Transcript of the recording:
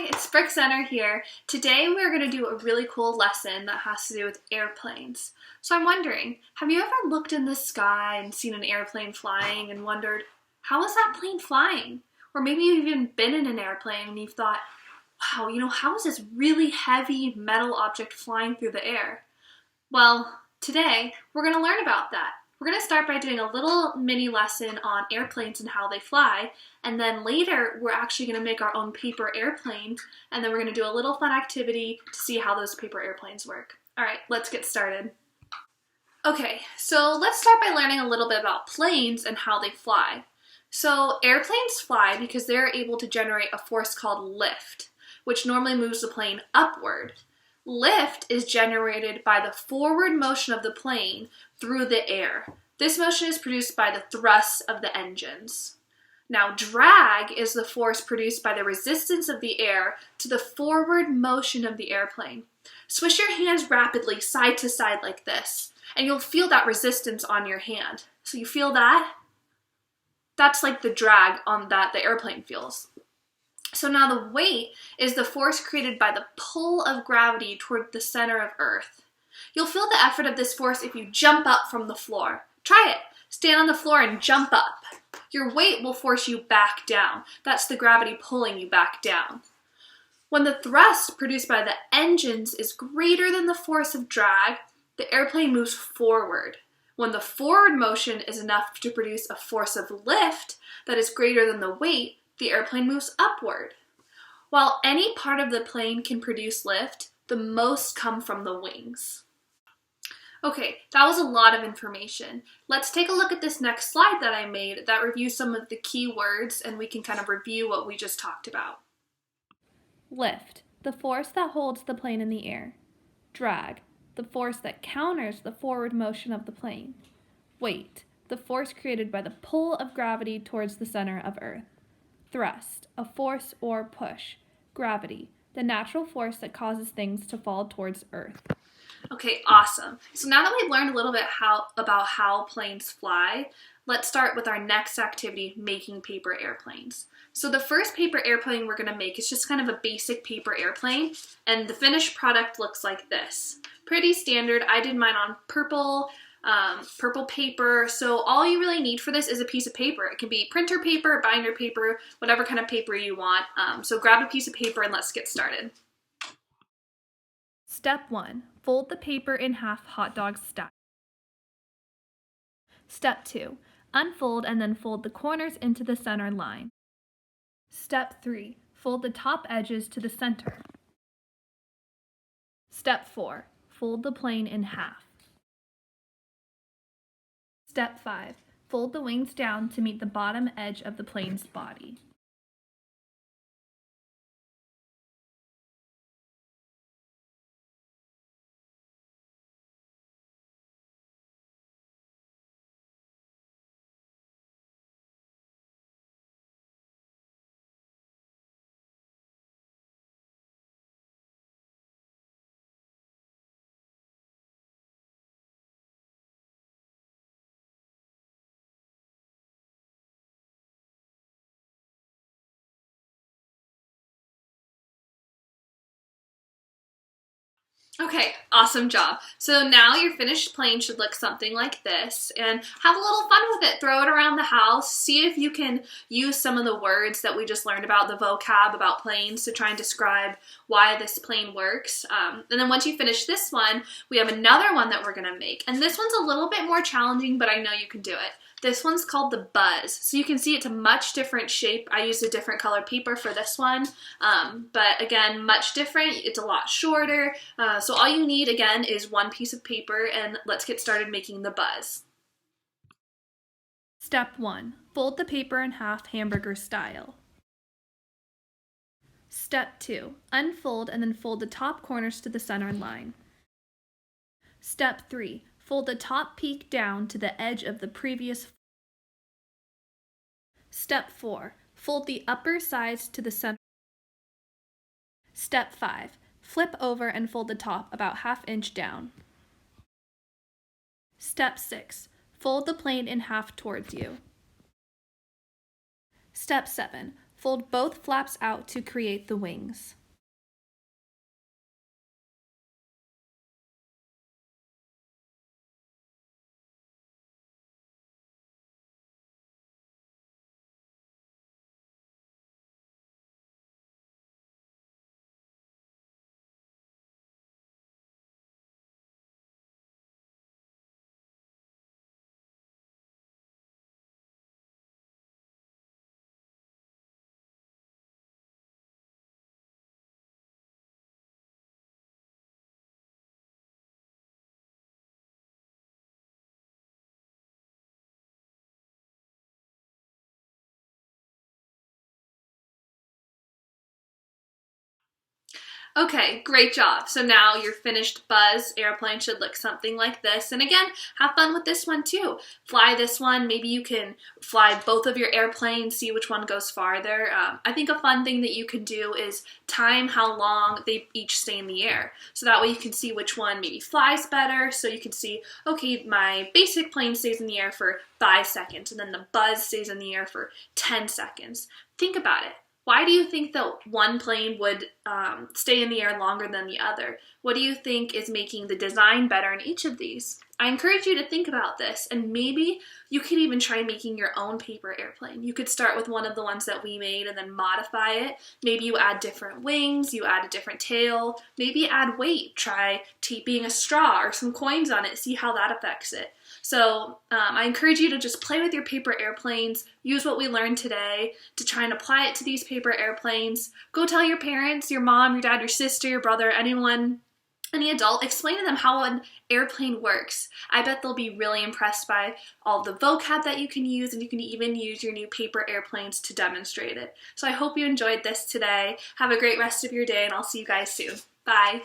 Hi, it's Brooke Center here. Today we're going to do a really cool lesson that has to do with airplanes. So I'm wondering, have you ever looked in the sky and seen an airplane flying and wondered, how is that plane flying? Or maybe you've even been in an airplane and you've thought, wow, how is this really heavy metal object flying through the air? Well, today we're going to learn about that. We're going to start by doing a little mini lesson on airplanes and how they fly, and then later we're actually going to make our own paper airplane, and then we're going to do a little fun activity to see how those paper airplanes work. Alright, let's get started. Okay, so let's start by learning a little bit about planes and how they fly. So airplanes fly because they're able to generate a force called lift, which normally moves the plane upward. Lift is generated by the forward motion of the plane through the air. This motion is produced by the thrust of the engines. Now, drag is the force produced by the resistance of the air to the forward motion of the airplane. Swish your hands rapidly side to side like this, and you'll feel that resistance on your hand. So you feel that? That's like the drag on that the airplane feels. So now the weight is the force created by the pull of gravity toward the center of Earth. You'll feel the effort of this force if you jump up from the floor. Try it. Stand on the floor and jump up. Your weight will force you back down. That's the gravity pulling you back down. When the thrust produced by the engines is greater than the force of drag, the airplane moves forward. When the forward motion is enough to produce a force of lift that is greater than the weight, the airplane moves upward. While any part of the plane can produce lift, the most come from the wings. Okay, that was a lot of information. Let's take a look at this next slide that I made that reviews some of the key words, and we can kind of review what we just talked about. Lift, the force that holds the plane in the air. Drag, the force that counters the forward motion of the plane. Weight, the force created by the pull of gravity towards the center of Earth. Thrust, a force or push. Gravity, the natural force that causes things to fall towards Earth. Okay, awesome. So now that we've learned a little bit about how planes fly, let's start with our next activity, making paper airplanes. So the first paper airplane we're going to make is just kind of a basic paper airplane, and the finished product looks like this. Pretty standard. I did mine on purple paper, so all you really need for this is a piece of paper. It can be printer paper, binder paper, whatever kind of paper you want. So grab a piece of paper and let's get started. Step 1. Fold the paper in half hot dog style. Step 2. Unfold and then fold the corners into the center line. Step 3. Fold the top edges to the center. Step 4. Fold the plane in half. Step 5. Fold the wings down to meet the bottom edge of the plane's body. Okay, awesome job. So now your finished plane should look something like this, and have a little fun with it. Throw it around the house. See if you can use some of the words that we just learned about, the vocab about planes, to try and describe why this plane works. And then once you finish this one, we have another one that we're going to make. And this one's a little bit more challenging, but I know you can do it. This one's called the Buzz. So you can see it's a much different shape. I used a different color paper for this one, but again, much different. It's a lot shorter. So all you need, again, is one piece of paper, and let's get started making the Buzz. Step 1. Fold the paper in half hamburger style. Step 2. Unfold and then fold the top corners to the center line. Step 3. Fold the top peak down to the edge of the previous. Step 4. Fold the upper sides to the center. Step 5. Flip over and fold the top about ½ inch down. Step 6. Fold the plane in half towards you. Step 7. Fold both flaps out to create the wings. Okay, great job. So now your finished Buzz airplane should look something like this. And again, have fun with this one too. Fly this one. Maybe you can fly both of your airplanes, see which one goes farther. I think a fun thing that you can do is time how long they each stay in the air. So that way you can see which one maybe flies better. So you can see, okay, my basic plane stays in the air for 5 seconds, and then the Buzz stays in the air for 10 seconds. Think about it. Why do you think that one plane would stay in the air longer than the other? What do you think is making the design better in each of these? I encourage you to think about this, and maybe you could even try making your own paper airplane. You could start with one of the ones that we made and then modify it. Maybe you add different wings, you add a different tail, maybe add weight. Try taping a straw or some coins on it, see how that affects it. So I encourage you to just play with your paper airplanes, use what we learned today to try and apply it to these paper airplanes. Go tell your parents, your mom, your dad, your sister, your brother, anyone, any adult, explain to them how an airplane works. I bet they'll be really impressed by all the vocab that you can use, and you can even use your new paper airplanes to demonstrate it. So I hope you enjoyed this today. Have a great rest of your day, and I'll see you guys soon. Bye.